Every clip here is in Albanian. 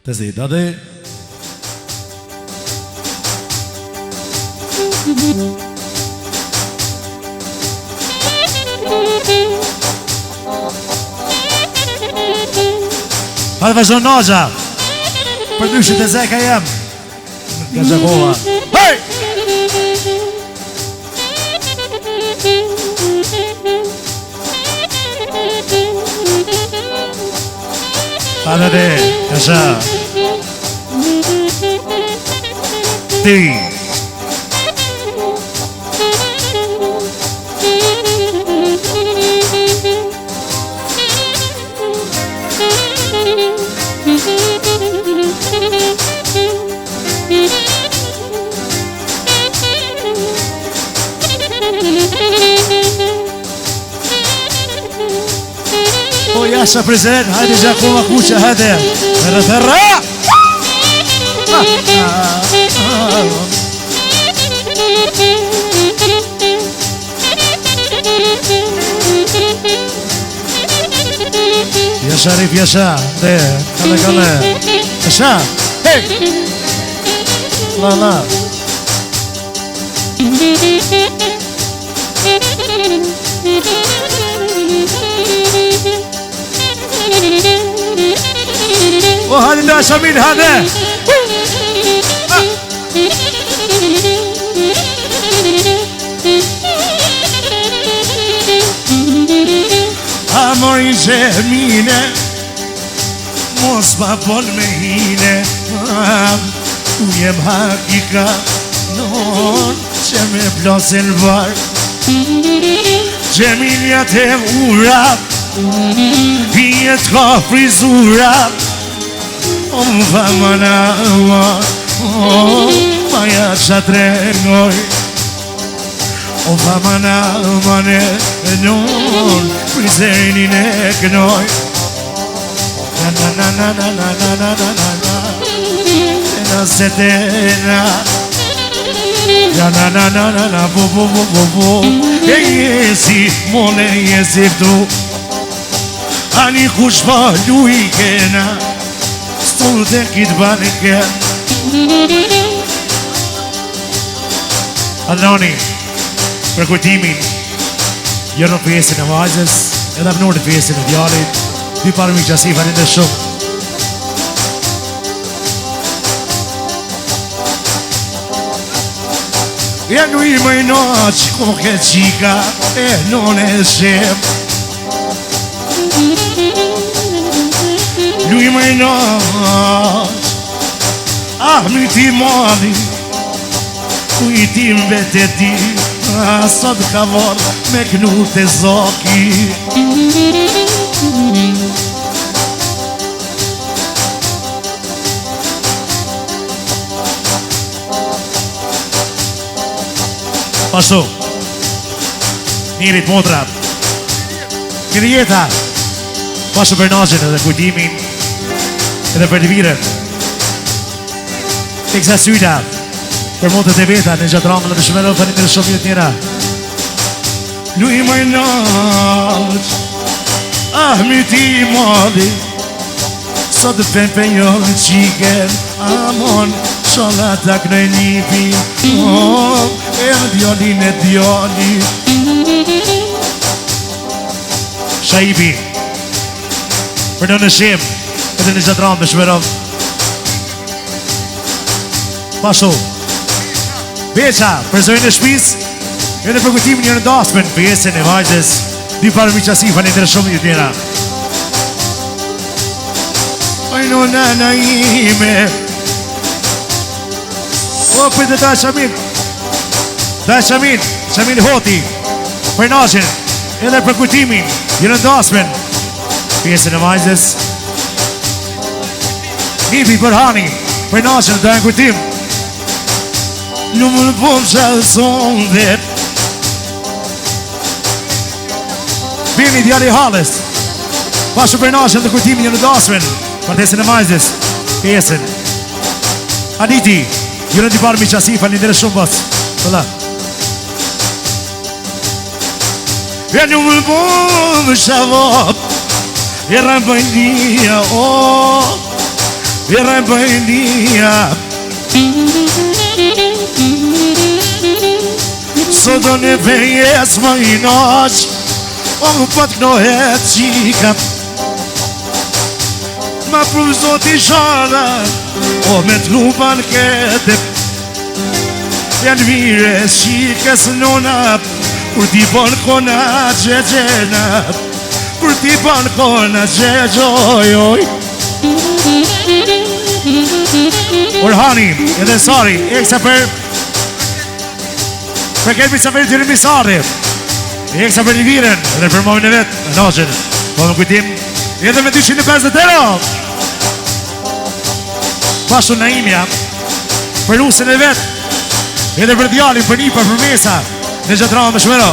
Të zi, dade. Hajde vazhdo Naxha. Për dyshit e zeka jem. Nga Gjakova. Hej! Hajde dhe, Naxha. Ti. Jasha prezent, hajde Gjakova kuqa, hajde. Terra, terra! Jasha Rif, jasha. De, kale, kale. Jasha, hej! La, la. O hadi da Şamil hadi. Amor Cemile mos ma pol me hine. U jem hakika non që me plosin var. Cemilja te ura Pijet ka frizura fa mana maja qa tregoj fa mana mane non frizenin e kënoj na na na na na na na na na na tena se tena ja na na na na na bo bo bo bo bo e jesi mole jesi tu ani kush pa luj kena Stul dhe kitë bani ke Adnoni për kujtimin jërë në pjesin e vajzës edhe për në pjesin e djallit dy parë mi qasi fanin dhe shumë E nu i më i noq koke qika e non e shem Lui më i noq mi ti mali Kujtim vete ti Sot ka vor me knut e zoki Pashtu Mirit motrat Kini jeta Pashtu për Naxhin edhe kujtimin Edhe për Elvirën Të kësa syta Për motët e veta në gjatë ramën dhe shumelo për një shumë një tjera Lui më i noq mi ti mali Sot pen për jo qiken Amon sholat ak në njipi E djolin e djoli Shaibi Për në shem Edhe në gjatë ramë dhe shmerom Pasho Beqa, për zojnë e shpis Edhe për kujtimin një në dasmen Pjesën e vajzës Dy parë mi qasi fa një ndërë shumë një tjera Ajno nana ime O për dhe da Shamil Da Shamil Shamil Hoti Për Naxhin Edhe për kujtimin një në dasmen Pjesën e vajzës Nipi për Hani Për Naxhin dhe në kujtim Nuk më pëm që sonde Bini djali halës Pashu për Naxhin dhe kujtimin një në dasmen Partesën e vajzës Pjesën Aniti Jërën t'i parë mi qasi fa një ndere shumë bas Këlla E nuk më pëm që vot E rëmbëndia Vjeraj bëjnia Sot do në vejes më i noq O më pat knohet qika Ma pruzo t'i shara O me t'lupan kete Janë mire shikës nona Kur t'i bon kona gjegjena Kur t'i bon kona gjegjojoj Orhani, edhe Sari, eksa për kelmi sa për të rëmisari Eksa për një viren, edhe për mojnë e vetë, në noqen Po më kujtim, edhe me 250 euro Pashtu në imja, për usën e vetë Edhe për djalin, për nipa, për mesa Në gjatë me shmero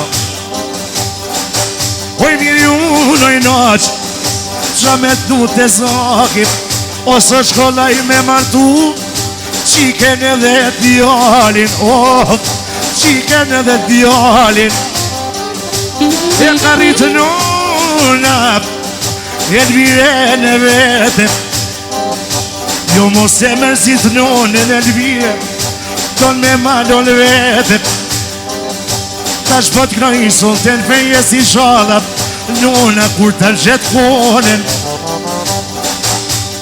Oj mirë ju në i noq Qa me t'nu të zogip Ose shkollaj me martu Qiken edhe djalin Qiken edhe djalin E ka rritë nuna E l'vire në vete Jo mos e mërësit nune në l'vire Don me malon vete Ta shpot knoj sulten feje si shalap Nuna kur të gjetë konen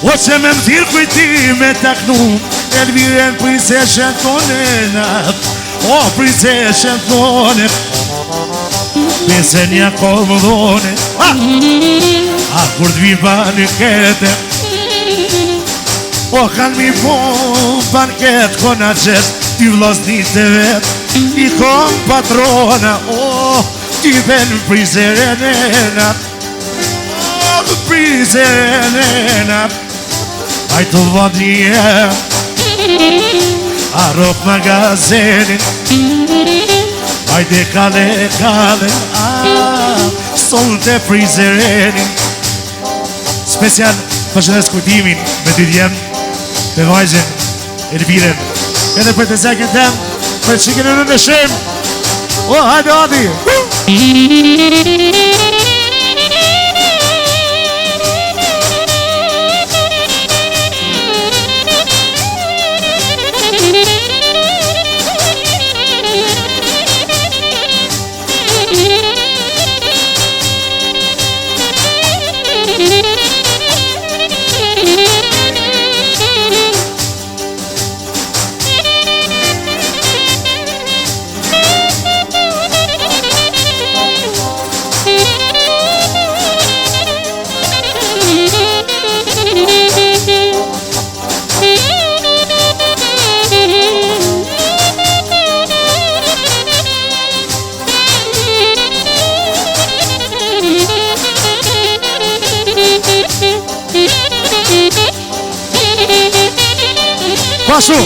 O që me më thirë kujtime të knum Elviren prinseshen tonena O prinseshen tone Pese një komë dhone A kur t'vi banket O kanë mi po banket Kona qesh t'i vlasnit e vet I kom patrona O t'i ven prinserenena O prinserenena Aj të vadje A rok magazenin Aj de kale kale Sol të frizerenin Special përshëndes kujtimin Me dy djem Me vajzën Elviren Edhe për të zekën tem Për qikën e në nëshim O hajde adi Pashu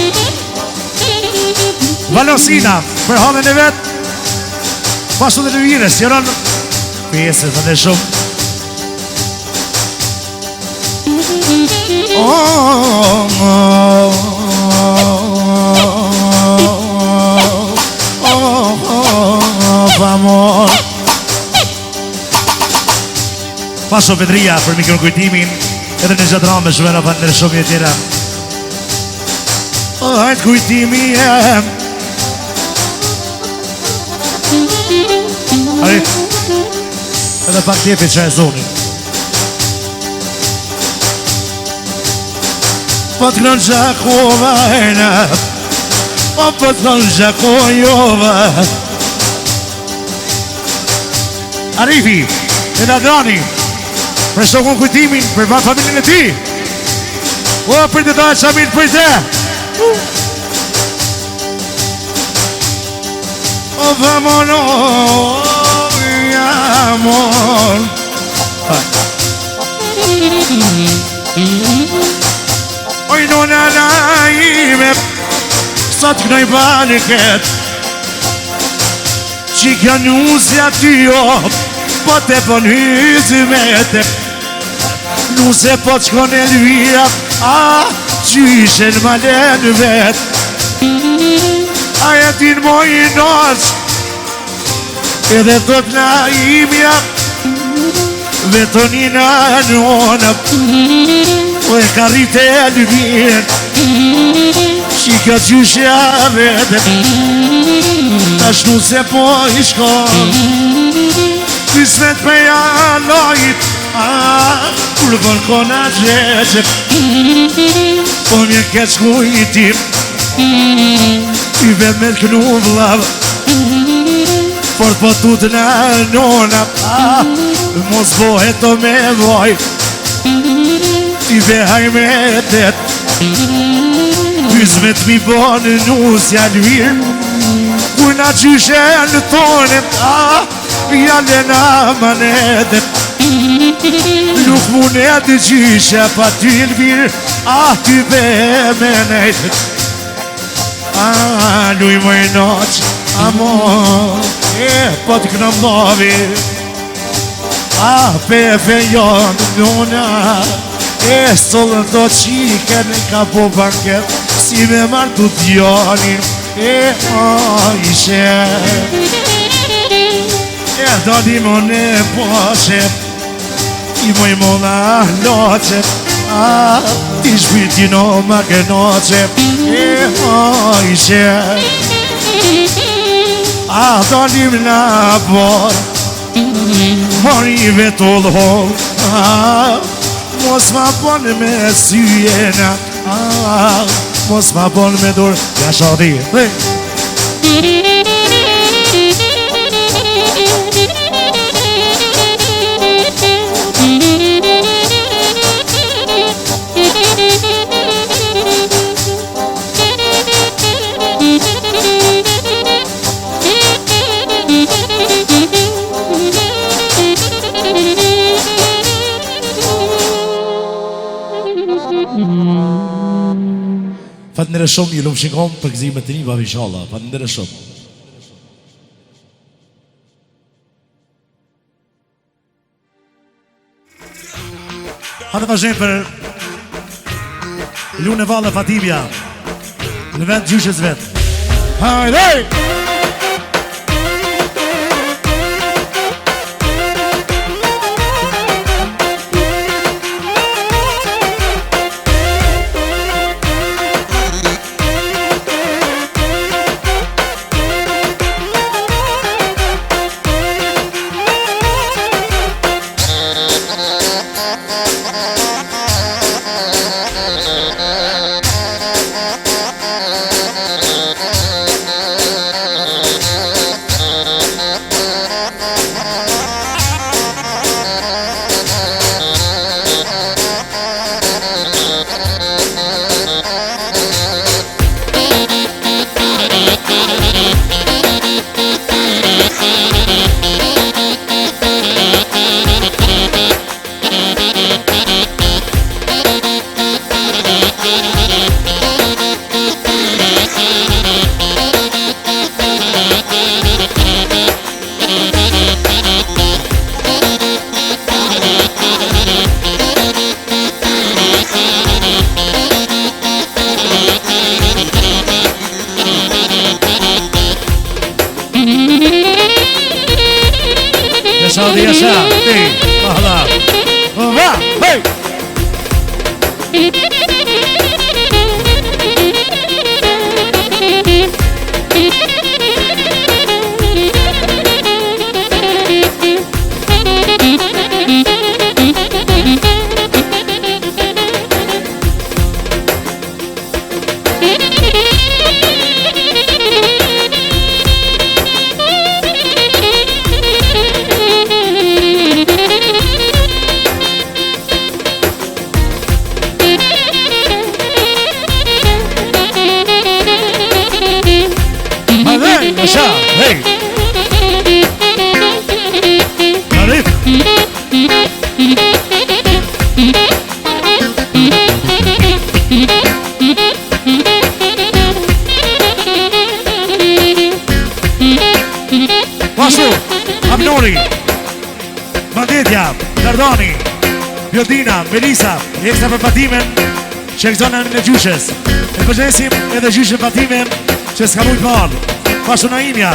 Valosina Për halën e vetë Pashu dhe në vires Jëron Pjesët dhe shumë Vamor Pashu Pedria Për mikron kujtimin Edhe në gjatë rame Shvena për në shumë jetira O hajtë kujtimi jem Ari Edhe pak tjepi që e zonin Po të kënë gjakova ena Po të kënë gjakojova Arifi E Nadrani Për shokon kujtimin Për pa familin e ti O për të dojë qamin për te O vamono mi amor Oj nona na ime Sot kënoj banket Qikja nusja tyjo Po te po nyzimete Nuse po qkon e lvira Qyshen ma len vet Aja tin moj noq Edhe thot na imja Vetonina nona O e ka rrite e lëmin Shika gjyshja vete Ta shnu se po i shkon Kismet me jalojit Kur bën kona gjeqe Po mje keq kujtim I vet me t'knu vlav Por po tut në nona Mos bohet o me voj I vehaj me det Kyzmet mi bon nusja lvir Kur na gjyshe në tonem Jale na manetet Nuk munet gjyshe pa ty lvir Ty be me nejtet Luj më i noq Amor Po t'këna mbavi Pepe jonë nuna Sollën do qiken Ka po banket Si me martu t'jonin Ishe Do di më ne poshe I moj mola loqe Ti shpiti no ma ke noqe Ishe Donim na por Mori vetull hol Mos ma bon me syjena Mos ma bon me dur Ja shodi Fatnere shumë, ju lumë shikon për gëzimet të një, babi inshallah. Fatnere shumë. Hajde vazhdojmë për lunë e vallë Fatimja në vend gjyshes vetë. Hajde! Yaşa, hey, Allah, Allah, hey. Yaşa, hey. Garip. Pasu, Abnori, Bandetja, Kardoni, Vjodina, Melisa, ekstra për Fatimen që e këzonën në gjyshes. E përgjesim edhe gjyshe Fatimen që s'ka mujtë më ardhë. Pasu Naimja.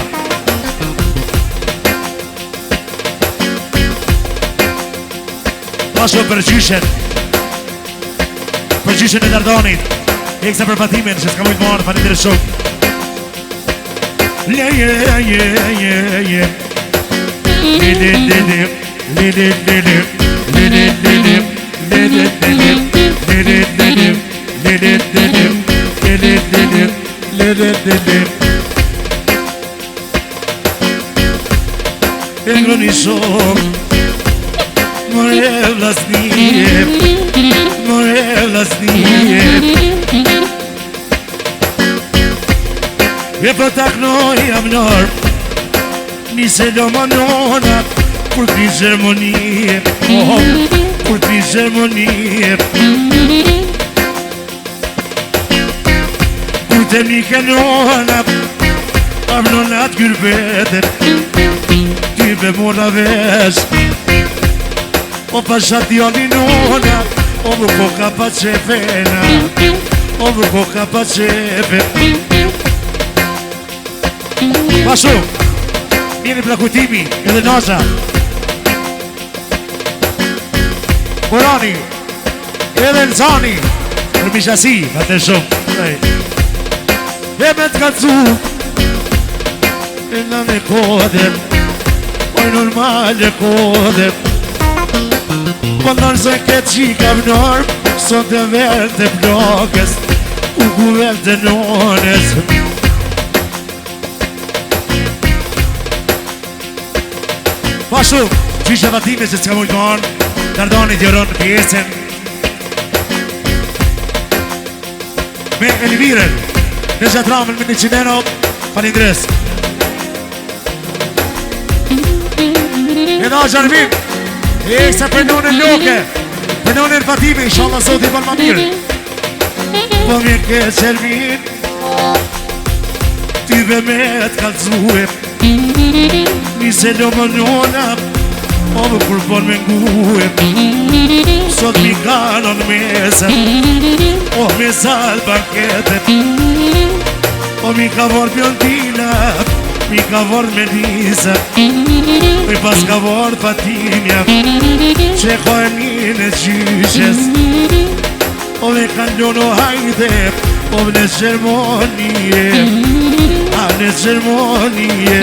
Pasu për gjyshen Për gjyshën e Dardonit Eksa për Fatimin që s'ka mujtë marë Falit e shumë E ngroni shumë More vlasnije More vlasnije E për taknoj jam nërë Nise do më nona Kur t'i zërmonije Kur t'i zërmonije Kur të mike nona Am nonat gërbetet Ty be mora vesh O pashat joni nona O vë koka pa qepena O vë koka pa qepe Pashu Njeni plakutimi edhe Naza Kurani Edhe Lzani Për mishasi Fate shumë E me t'kalcu E në me kodem Oj normal e kodem Po nërë se këtë qika vënër Sot e verë të blokës U ku verë të nonës Pashu, gjyshe Fatime që s'ka mujtë marë Dardoni t'joron në pjesën Me Elviren Në Gjatramën me një qineno Falindres E da Gjarvim E eksa për nonën loke Për nonën Fatime, inshallah sot i bërë ma mirë Po mje ke qërmin Ty be me t'kalzue Nise do më nona O vë kur bon me ngue Sot mi kanon mese O me sal bankete O mi ka vor pjontina Mi ka vor me nisa E pas ka vor Fatimja Që ko e mine gjyshes O me kandono hajde O në Gjermonije A në Gjermonije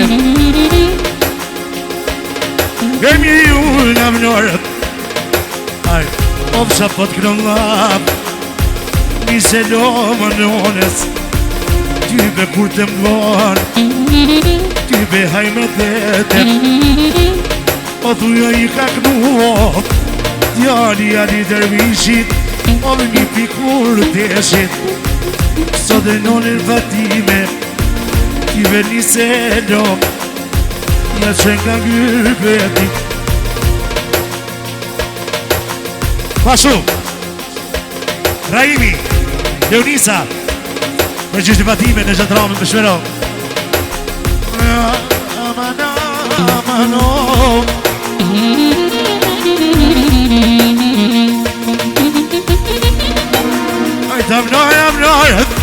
Kemi ju në mënërët O pësha pot këllap Nise lo më nënës Ty be kur të mgon Ty be hajme dhete O thujo i ka kënuo Djali ali dërvishit O me mi pikur të eshit Sot e nonën Fatime Ty be nise lo Ja që nga gërbeti Pashu Raimi Leonisa Për gjyshtë Fatime në Gjatramën për shmero Amano Amano Ajtë amnoj amnoj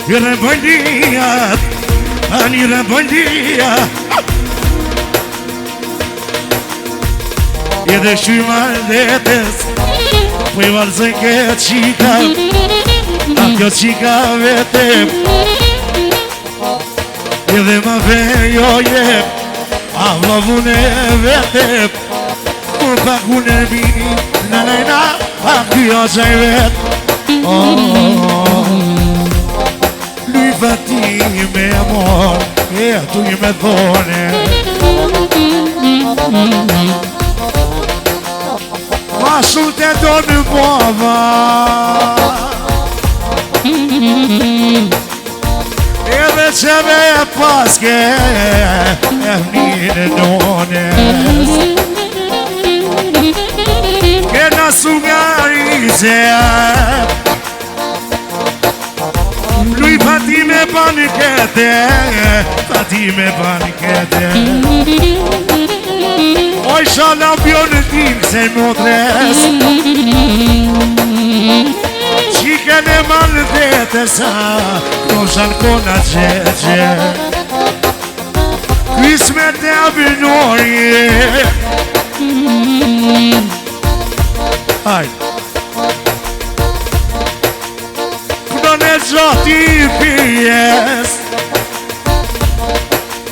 Njëre bëndia A njëre bëndia Edhe shyma letes Po i valëzën këtë qika A kjo qika vete Edhe ma vejo jep A vlavune vete Kur pak une bini Në nejna A kjo qaj vet Fatime amor E tu i me thone Ma shumë të do në bova Edhe që me e paske E mine nones Kena sugarize Lui Fatime panikete Fatime panikete Oj shala bjone tim se motres Qike ne manë dhete sa Koshan kona qeqe Ky Ismet e abinori Hajde Këno në gjati pijes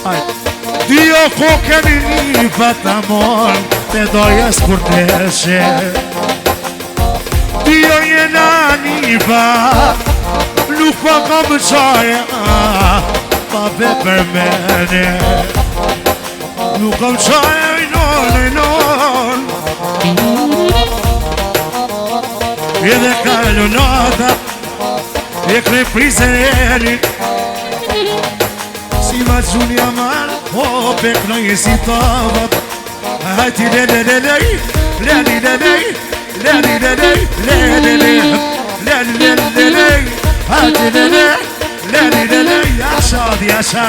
Hajde Dio kokën një patamon Te dojes kur të eshe Dio jena një pat Nuk pa kam qaja Pa be për mene Nuk kam qaja i non Edhe kalonata E kre prizeni Si ma gjunja mal O pekno je si tavat Hajti lelelelej Lelelelej Lelelelej Lelelelej Hajti lelelej Lelelelej Jasha di jasha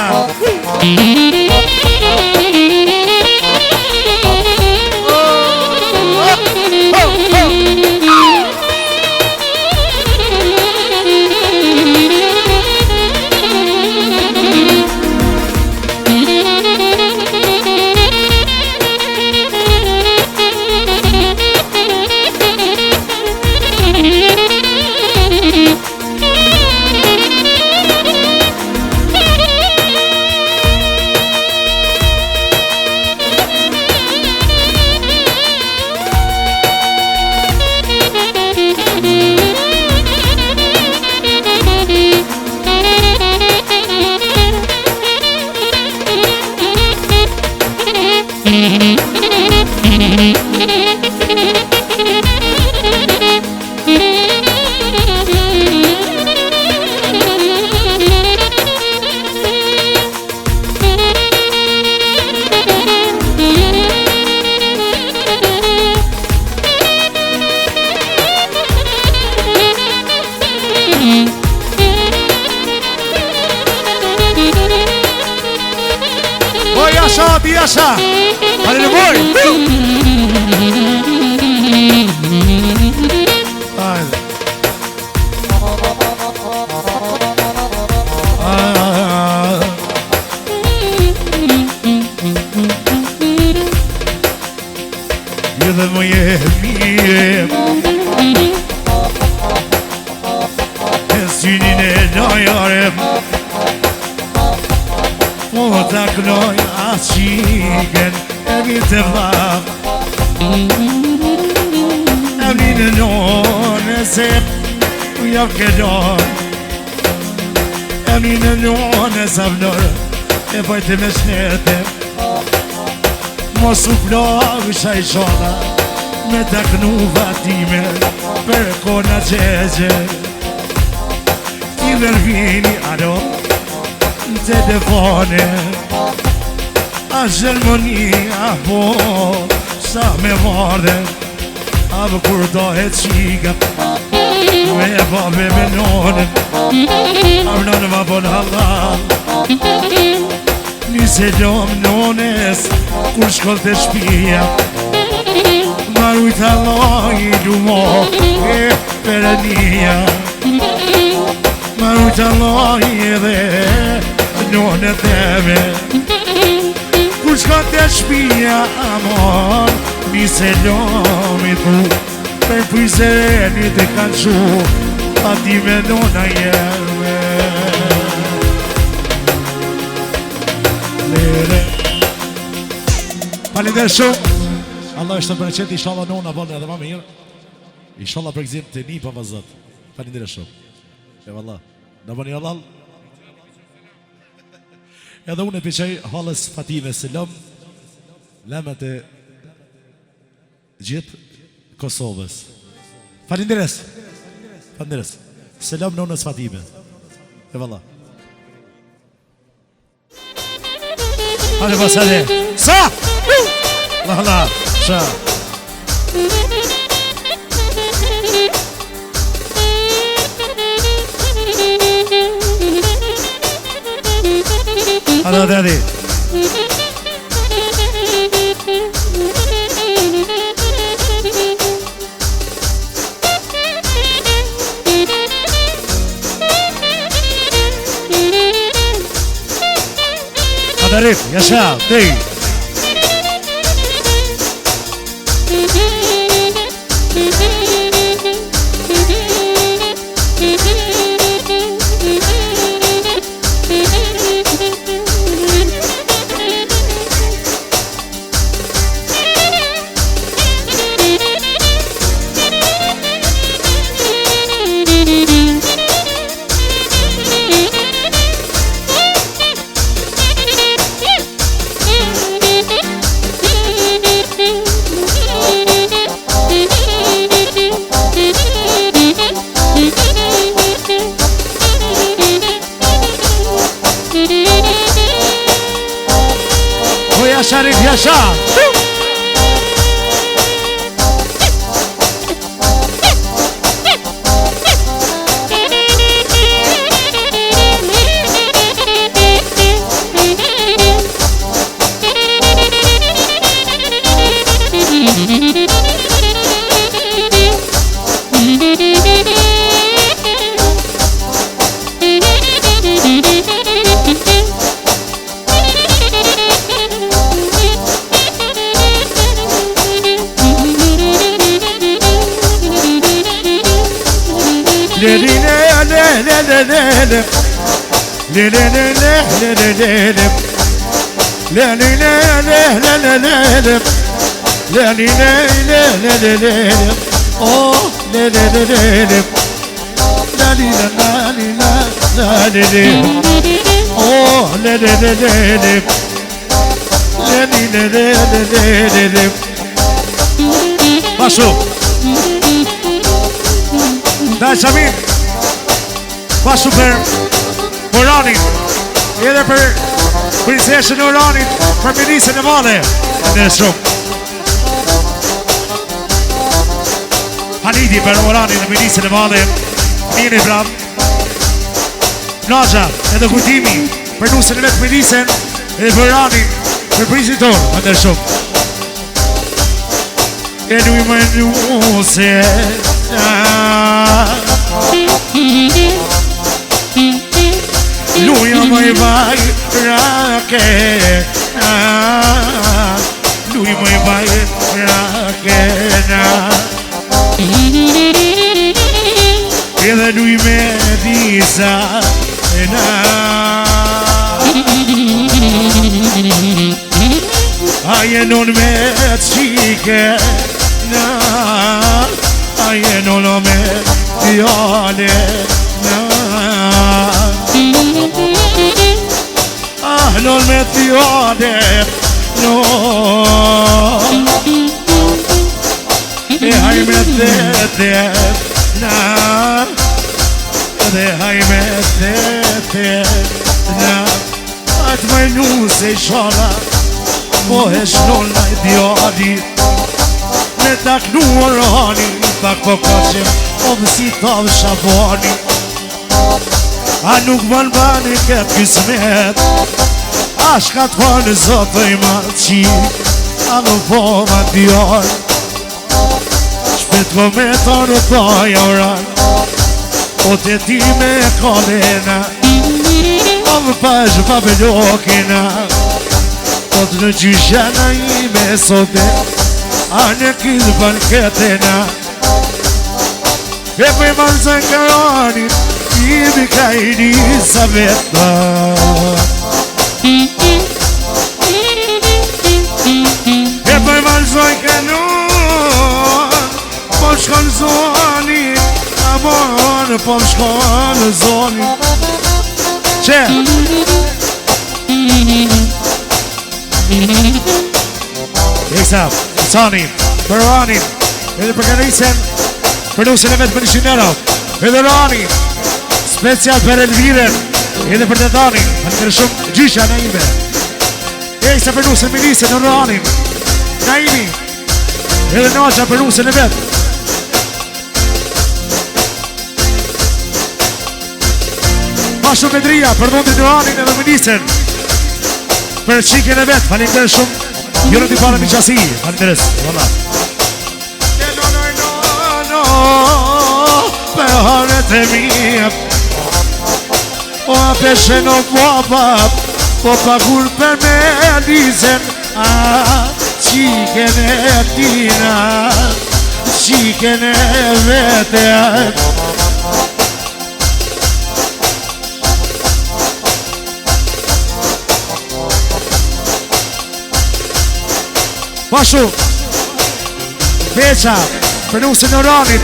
Jasha, hajde në boj Hajde Edhe më jemi E synin e najarem Po ta knoj as qigen E vitë vlav E vlinë non e zep Javë këllon E vlinë non e zavnor E bajte me shnete Mos u plovë shaj shona Me ta knu vatime Për kona qeqe Ti vërvini alo Në telefone A zhelmonia po Sa me varde A vë kur dohet qiga Me babe me nonen A vë nonen ma bon halal Nise lom nones Kur shkoll të shpia Marujt Allah i lumo E perenia Marujt Allah i edhe None teme Kur shkoll të shpia amor Nise lom i thu Per prizeni të kanë shu A ti me nona jeme Falinderit shumë Allah është të përqet Inshallah nona bënë edhe ma mirë Inshallah për gzim të një pa vazat Falinderit shumë E valla Në bëni halal Edhe unë e pëqaj halës Fatime Selam Lemet e gjithë Kosovës Falinderit Falinderit Selam nonës Fatime E valla Hadi bas hadi Sa Allah Allah Sa Hadi hadi hadi Sharif, Jasha, tej. Sharif, Jasha. Passo. Dai Samir. Passo per Oranin. Edhe për prinsesën Oranin, për ministrën e madhe. Në shumë. Hanidi për Oranin e ministrën e madhe. Mirë bram. Naja, edhe kujtimi për nusën e vetë ministrën edhe për Oranin, për prinsën tonë. Në shumë. E lui më nuse. Luja më i vaj rake. Luj më i vaj rake. Edhe luj me disa. Aje non me qike. Aje non me djale. Non me djale. E haj me dhe. Dhe haj me dhe. Atë më nuse i shala. Po e shnon na i djali. Me taknuar hani. Pak po kaqem. O si tavë shabani. A nuk ban bani këtë kismet. A shkat fanë zotë i marë qik. A në poma djarë. Shpet komentar në taj oran. O të ti me kalena. O më pashë pa belokina. O të në gjyshana i me sote. A në kizë banketena. E për marë zën karani. I mi ka i njësa veta. E për valzoj kanon. Po shkon zoni. Amon po shkon zoni. Që? Eksa, Sani, për Ranin. Edhe për kanisen. Për nusin e vetë për 100 euro. Edhe Ranin. Special për Elviren. Edhe për Dedanin. Për kërë shumë gjysha në ime. Eksa për nusën minisën në Ranin. Në imi. Edhe Naja për nusën e vetë. Ma shumë Medria për dhondrit në Ranin edhe minisën. Për qiken e vetë. Falim kërë shumë. Jo në t'i parë mi qasi. Falim kërës. Për harët e mi. O a peshe në guapa. Po pagur për me lizen Qiken e tina Qiken e vete Pashu Veqa Për nusën në ranit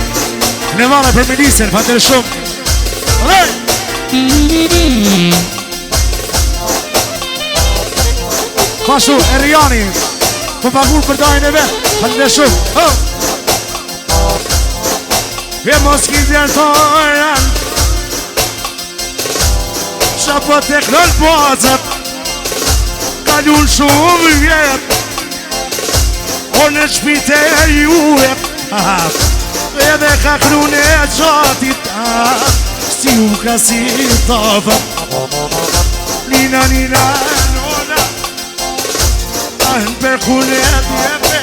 Në vana për milisen Fatër shumë Olej Pashu Erjani Po pagur për dajnë e vetë Fatër shumë E mos ki djertojnë Qa po të këllë pozët Kalun shumë vjetë O në shpite e juve Edhe ka krune e qatit Si u ka si tofë Nina, nina, nona Në për kune djeve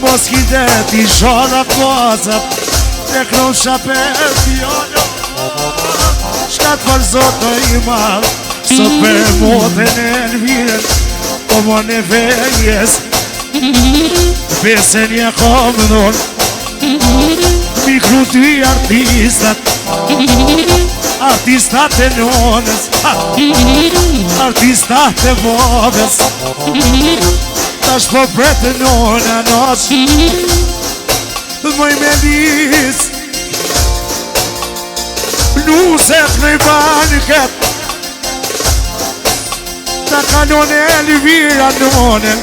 Mos kite ti shona pozët Të kron shapet pjono Shka të falë zotë i madhë Sot për motën e nviren Po më në vejes Pesen ja kom dhon Mikru ty artistat Artistat e nonës Artistat e bobës Tash po pretë nona nosh Mëj me lis Nuset me banket Ta kanone Elvira nonen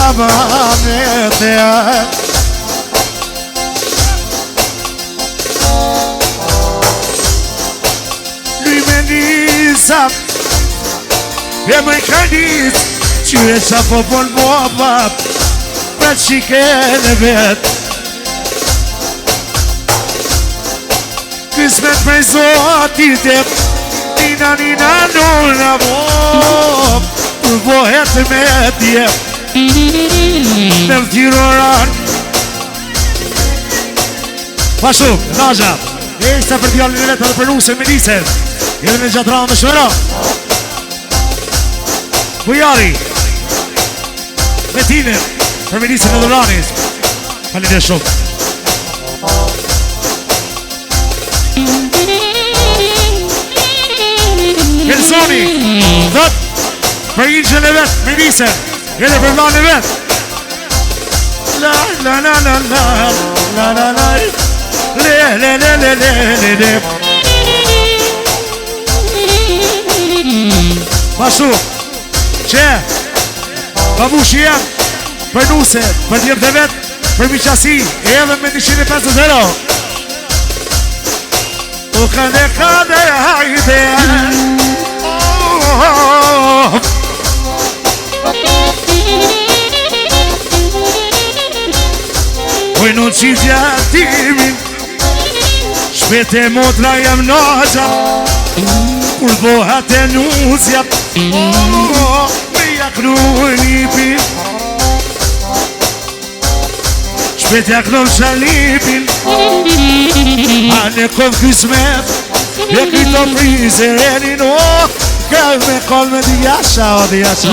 Amamete Lui me nisa E mëj kanis Qyre qa po bon boba Për qiken e vet Kismet prej zotit e Nina nina nuna bob Përbohet me tjep Në vëtiroran Pashu, Naja E ishte për t'jallin e vetë dhe për nusën me nisën Edhe në gjatëra me shmera Bujari Me tine Për me nisën e dhuranis Falin e shumë Kelsoni Dhët Për inqën e vetë me nisën Edhe për vlanë e vetë La la la la la La la la Le le le le le le le Pashu Që Babushi jam Për nuse Për djemë të vetë Për miqasi Edhe me 150 U kande kande hajde Oj në qizja timin Shpete motra jam naja Kur bohat e nusja Me jaknu nipin Shpete jaknu shalipin A në kod kismet E këto prizerenin Ka me kol me dijasha o dijasha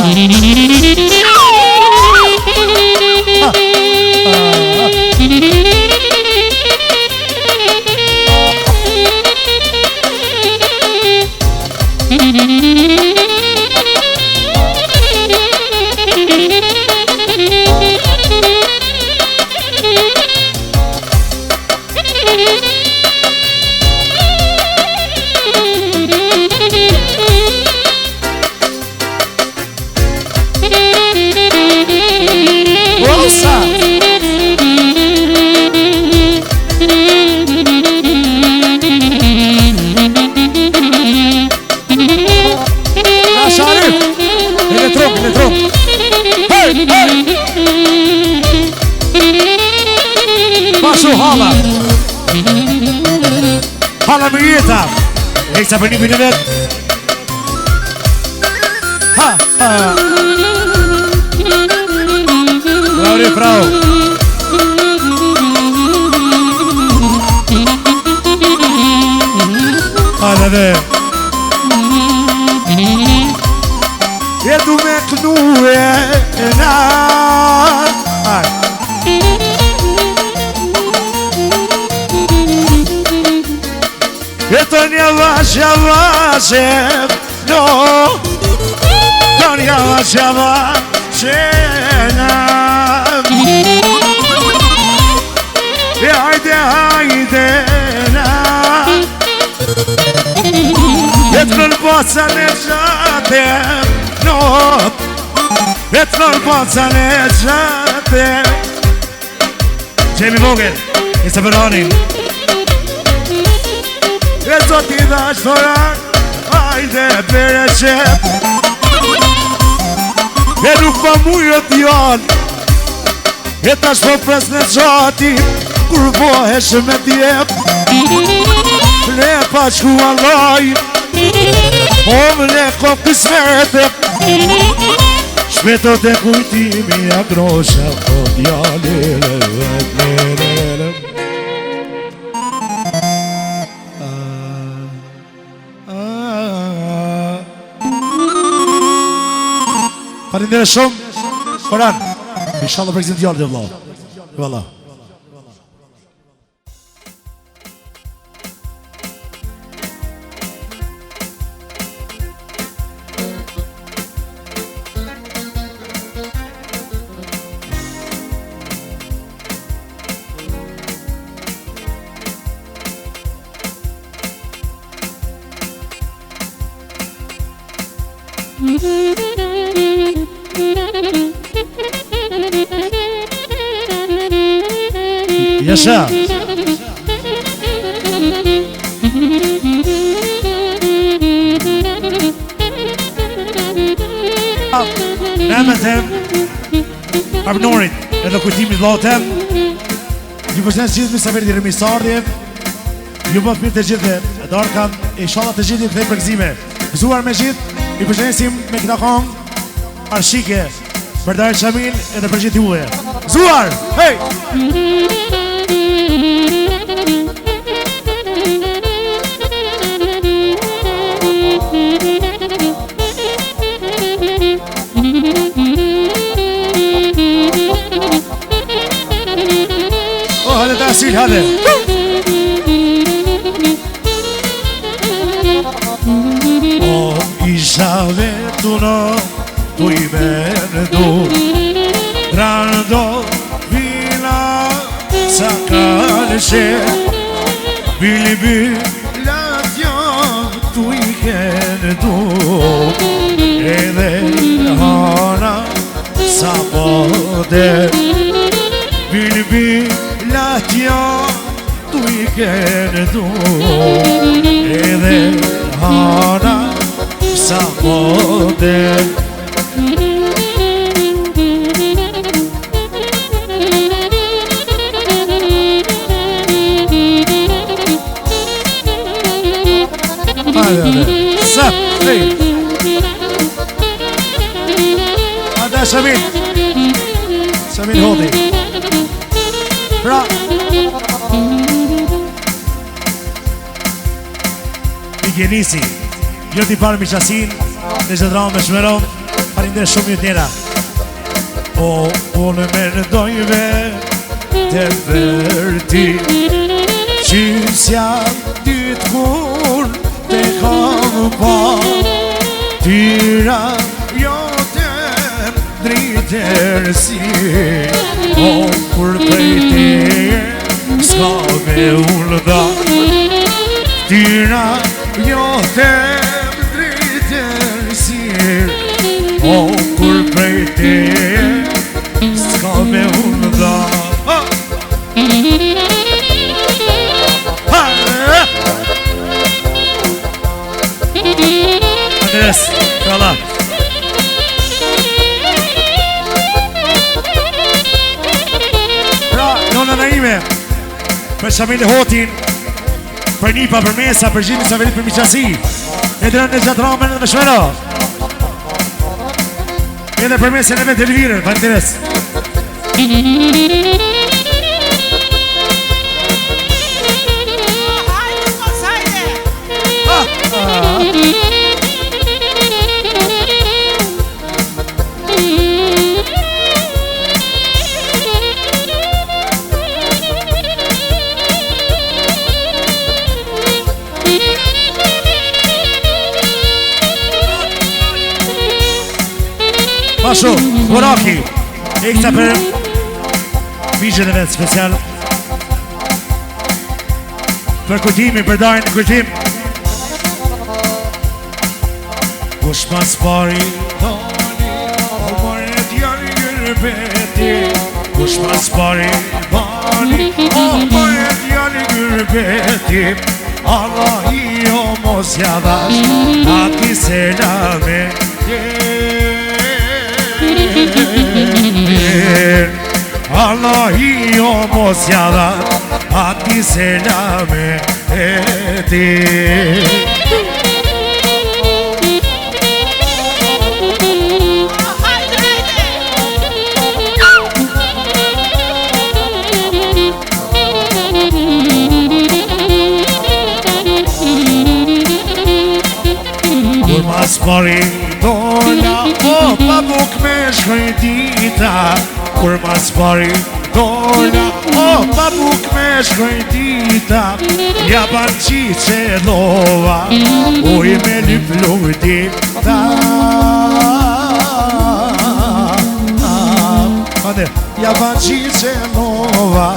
Hala më jeta E kësa për një për një vetë Ha, ha Lauri, frau Hala dhe Jeton yavaş yavaş hep no Don yavaş yavaş haydi haydi Jeton poca neşatem no Jeton poca neşatem Gjemi vogel, i se përronin E zot i dhash thoran, hajde bere qep E nuk pa mujë t'jan E tash po pres në qati Kur bohesh me t'jep Ne pa qku allaj O më ne ko kismete Shpeto te kujtimi a grosha Po t'jalile Falindere shumë Koran Inshallah për këzim t'jallë dhe vëllah Yaşa. Nëmetem Arbënorit edhe kujtimit vllatem Ju përshëndes gjithë mysafirët i Remisardhje Ju bëf mirë të gjithë dhe darkan inshallah të gjithë të përgëzime Gëzuar me gjithë I përshëndesim me këta kong Arshike për Darit Shamil edhe për gjithë juve Gëzuar! Hej! هذا تأصيل هذا isha vetuno tu I merdu Rando vila sa kalshe Bili bila tjo tu I kendu Edhe hana sa pode Bili bila tjo tu I kendu Edhe hana sa pode Sa, hey Ada Shamil Shamil Hodi Pra Genisi Jo t'i parë miqasin Në gjithë me shmeron Parindre shumë ju tjera O, unë me nëdojve Të vërti Qysja ty t'kur Të kam pa Tyra jo të dritërsi O, kur pejte Ska me unë da Tyra jo të dritërsi O, kur pejte Ska me unë da Andres, krala Pra, nona na ime Për Shamil Hotin Për Nipa, për Mesa, për gjithë Saverit, për Miqasi E dërën në gjatë ramen edhe me shmero Edhe për Mesa në vend të Elvirën, për interes Pashu, Boraki, ekta për Mijën e vetë special për kujtimi, për dajnë kujtim. Kush mas pari dani, o mare djani gërbeti. Kush mas pari dani, o mare djani gërbeti. Allah i o mos jadash, ati selame Allah i o mos jadash, ati selame Kur mas pari dola, o pa buk me shkojtita. Kur mas pari dola, o pa buk me shkojtita. Ja ban qice lova, uj me lyp lutita. Ja ban qice lova,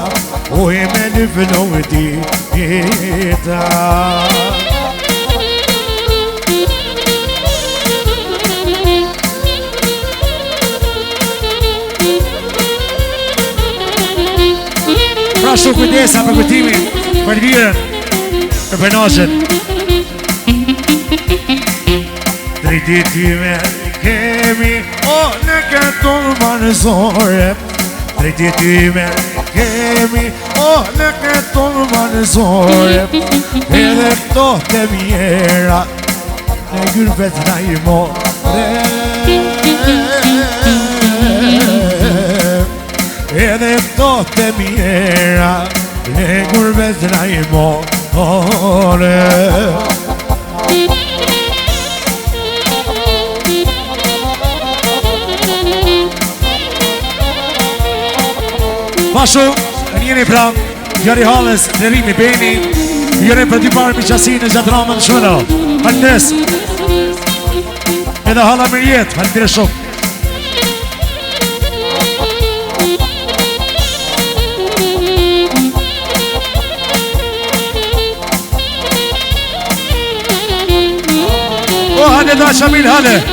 uj me lyp lutita. Pra shumë kujdesa për kujtimin, për lirën, për penazhen. Drejti tyme kemi, o në këto manëzore. Drejti tyme kemi, o në këto manëzore. Edhe këto të mjera, në gërbet na i more. Edhe këto të mjera, në gurbet na i more. Pashu, njëri pra, Gjari Halles, Lerimi Beni, njëri për dy parë Miqasinë, Gjatramën Shmëna. Falëndes. Edhe Hala Mirjet, falëndere shumë. Hade da Shamil hade.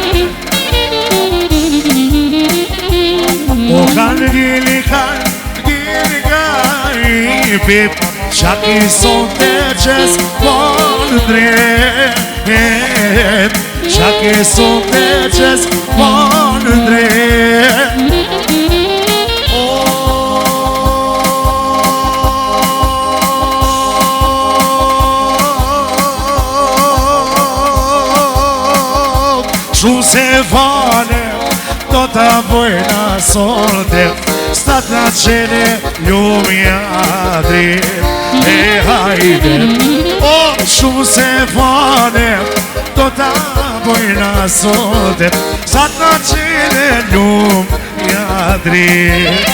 O kanë gjili garipip, Shaki son të qes për drejt. Shaki son të qes për drejt. Shu se vane, do të bëjna sote, sta të qene ljumja drejt. E hajde, o shu se vane, do të bëjna sote, sta të qene ljumja drejt.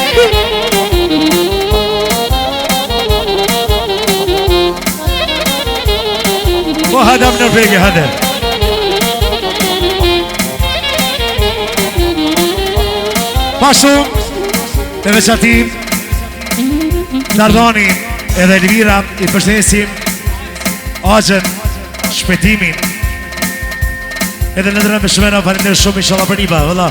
Po hadam në pegi hade. Pashu, të veçatim, Nardoni edhe Elvira i përshëndesim Axhen, Shpetimin. Edhe në ndërën me Shmena, falenderoj shumë inshallah për nipa, vëlla.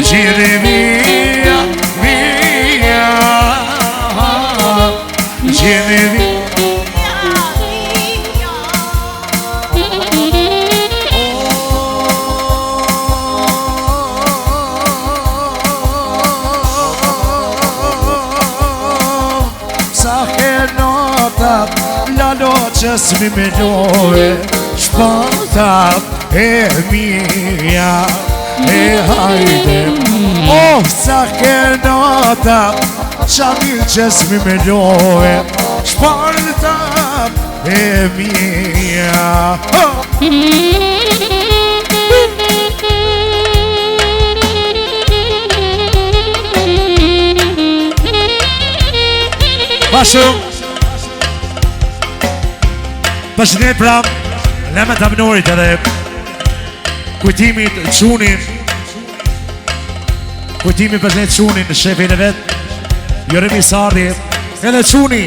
Gjiri via, via, gjiri via. Sa nota, la noche mi me llove, spanta e mia. E hajde, oh sa ke nota, Shamil qes mi me love, shparta e mia. shumë. Përshëndet pra Lemet Abnorit edhe kujtimit Qunin. Kujtimit përshëndet Qunin, shefin e vet Joremi Sardi. Edhe Quni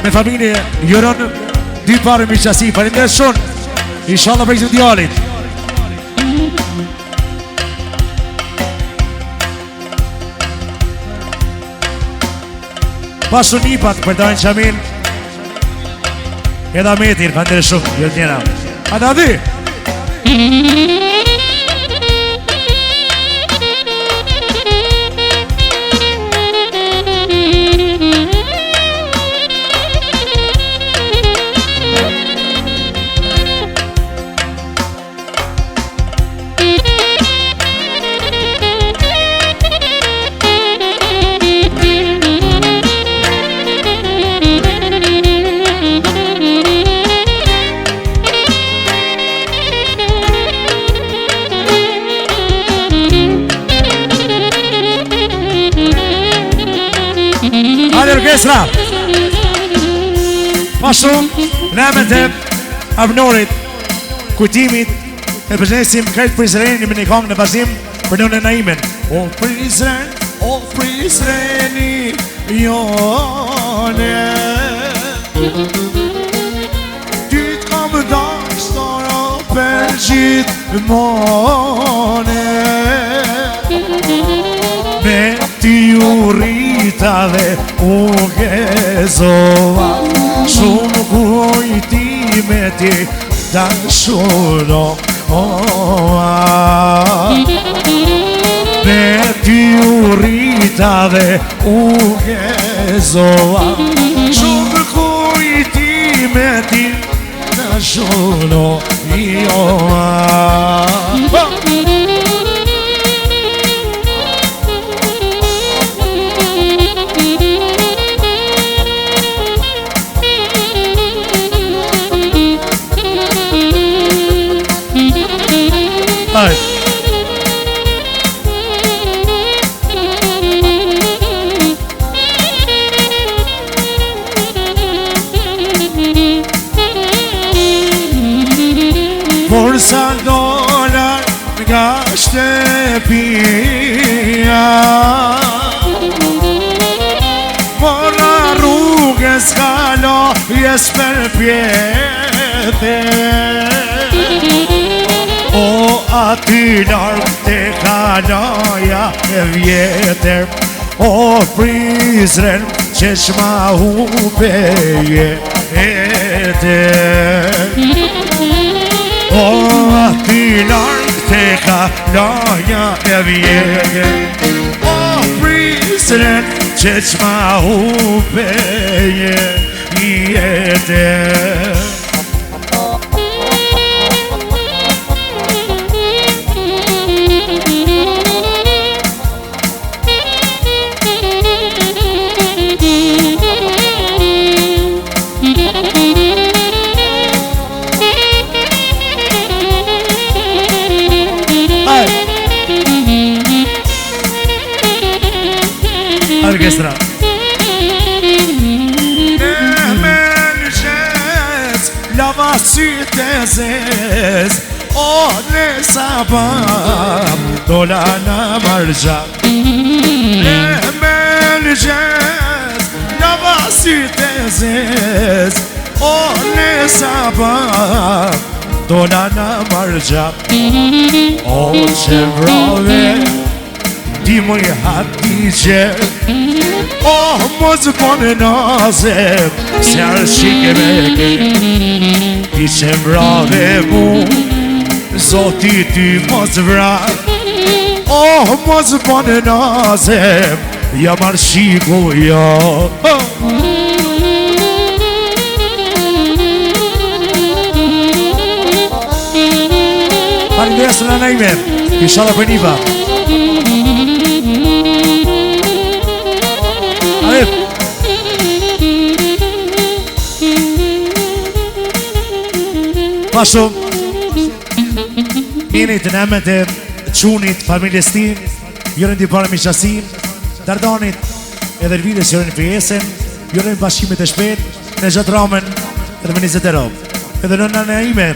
me familje Joron dy parë miqësi. Faleminderit shumë. Inshallah për këtë djalit. Pasu Nipat për Dajnë Qamil Edha Metir, fandere shumë, jo tjera. Ada di! Orkestra pa shumë Lemet e Abnorit kujtimit e përshëndesim krejt Prizreni me një kongë në vazhdim për në Naimen. O Prizreni jone ty t'kam dashtara për gjithmone me ti u rita dhe u gezova shumë kujtime ti dashuroa me ti u rita dhe u gezova shumë kujtime ti dashuroa. Por sa dolar nga shtëpia Mora rrugës kalo jes për pjete O aty larg te kaloja e vjetër O Prizren qeshma hupeje etër O aty larg te kaloja e vjetër O Prizren qeshma hupeje etër Orkestra Emeljes lava sytë zez O nesa pam dola në margja Emeljes lava sytë zez O nesa pam dola në margja O që vrave Ti moj hati që Oh, mos pone nazem Se arshike me ke Ti që mbrave mu Zoti ty mos vra Oh, mos pone nazem Jam arshiku jo Faleminderit në Naimen Inshallah për Niva Pa shumë Minit të Nemet e Qunit, familjes tim Jërën t'i parë miqasin Dardanit edhe Rvides jërën për jesen Jurojmë bashkimit e shpejt në Xhadramen edhe më 20 euro. Edhe në nëna ime,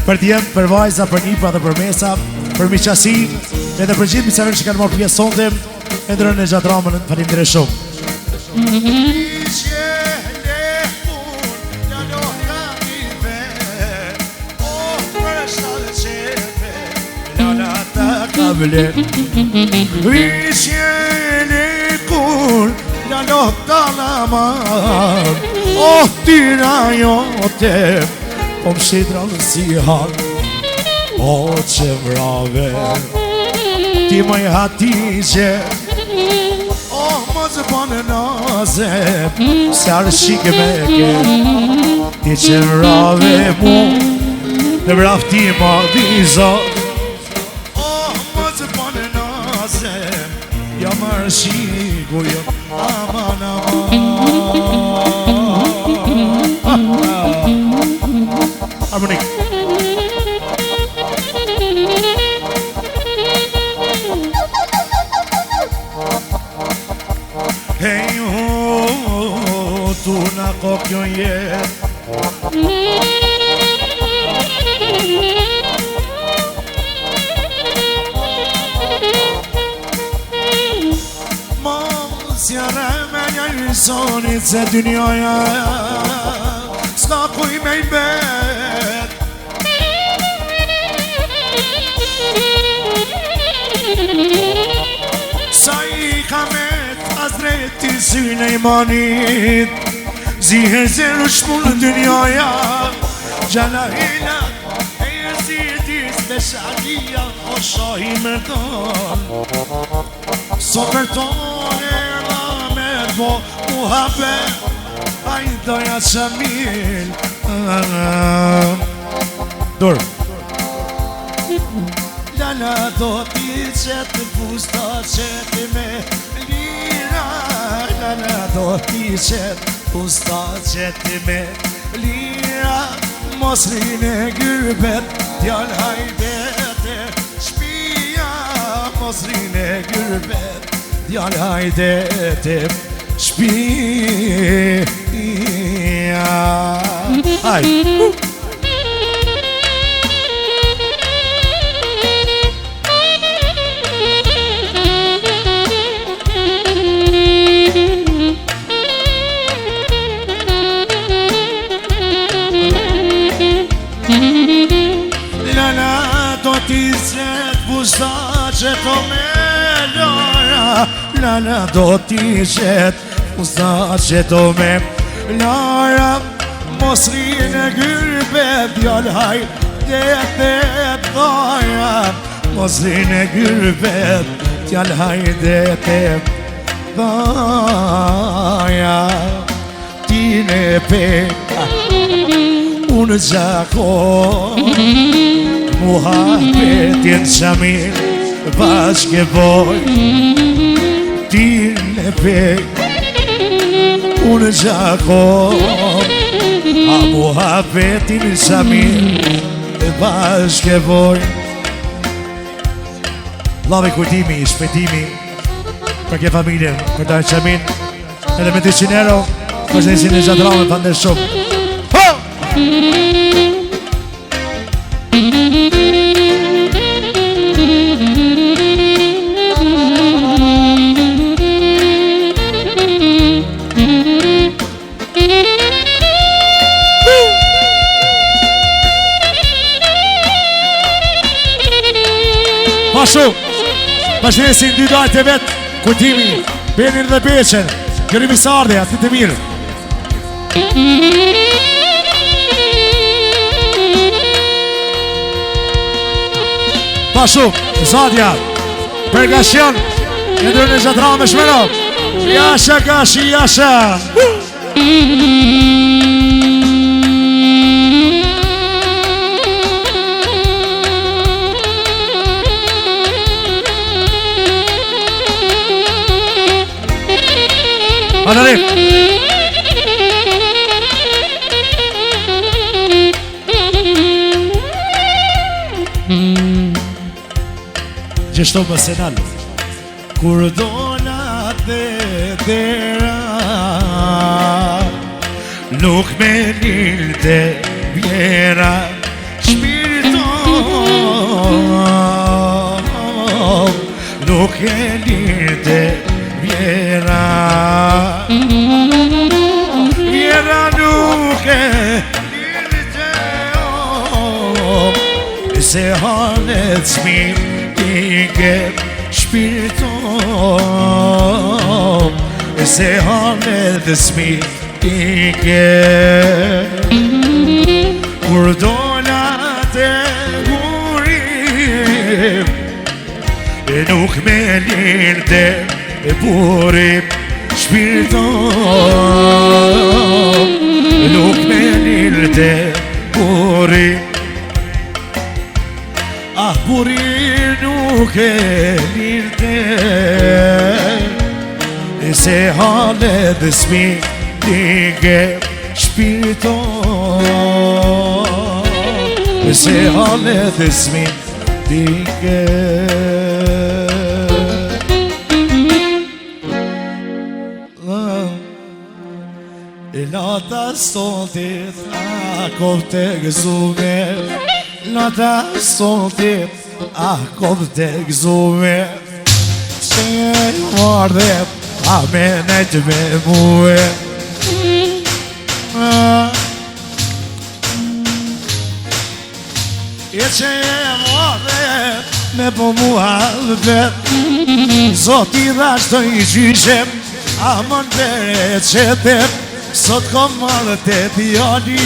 për djemë, për vajza, për nipa dhe për mesa, për miqasi, edhe për gjithë miqësive që kanë marrë pjesë sonte, ndërën në Xhadramen, faleminderit shumë. La lotta la man oh tyra jote po më shidra në si hal o që vrave ti më i hatije oh më zë bënë naze se arshike me ke ti që vrave mu në vrafti ma dizot oh më zë bënë naze ja më arshiku jo aman harmonik hey ho tu na kokjo je Sjara me një sonit se dynjoja s'ka kuj me i bet Sa i kamet azreti syne i manit Ziher zero shpull në dynjoja Gjana hilat e jëzitis dhe shakia O shahi mërton So mërton po muhabet ai doja çamil dur lala do ti çet pusta çet me lira lala do ti çet pusta çet me lira mos rine gürbet djal hajdete shpia mos rine gürbet djal hajdete Shpia Aj Lala do t'i zet busta që to me lora Lala do t'i zet Usta që to me lara Mos rine gyrbe Djall hajde dhe dhaja Mos rine gyrbe Djall hajde dhe dhaja Ti ne peka Unë gjako Muhabbetin shamil Bashke boj Ti ne peka Unë gjako A muhabbetin shamil Bashke boj Lave kujtimi, shpetimi Për ke familjen, për taj qamin Edhe me 200 euro Për që nësi në Xhadramen për ndër shumë Ho! Pashu, bashkësin dy dajt e vetë, kujtimi, Benin dhe Beqen, Gjërimi Sarde, atë të mirë. Pashu, Zadja, Bergashion, e ndërë në Xhadramen shmeno, Jasha Gashi, Jasha. Anarif Gjeshto më senal Kur donat dhe dera Nuk me lilte vjera shpirton, nuk e lilte vjera, vjera nuk e lilte, se hanet smir tike shpirton, se hanet smir tike. Kur dola të burim, nuk me lilte burim shpirton, nuk me lilte burim. Ah, burim nuk e lilte, se hale dhe smi tike shpirton, se hale dhe smi tike. Lata stontit a kopte gëzume, lata stontit a kopte gëzume, që e mardhe a menet me muë. E që e mardhe me po mua vet, Zoti dhash të i gjyshem, a më ndere qetem, sot kom marrë të pjani.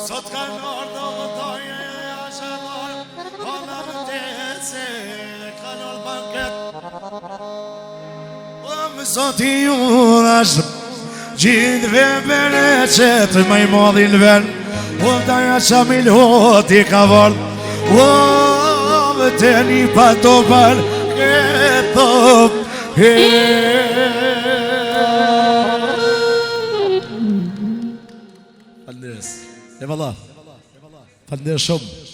Sot kanë marrë do më tojë a shëmarë, o në më të se kanë marrë banket. O më zoti ju dhash, gjithve bene qëtë më i modhin ven, o daja qa milhot i ka vërë, o të një patopar këto Falderes, e valla, falderes shumë.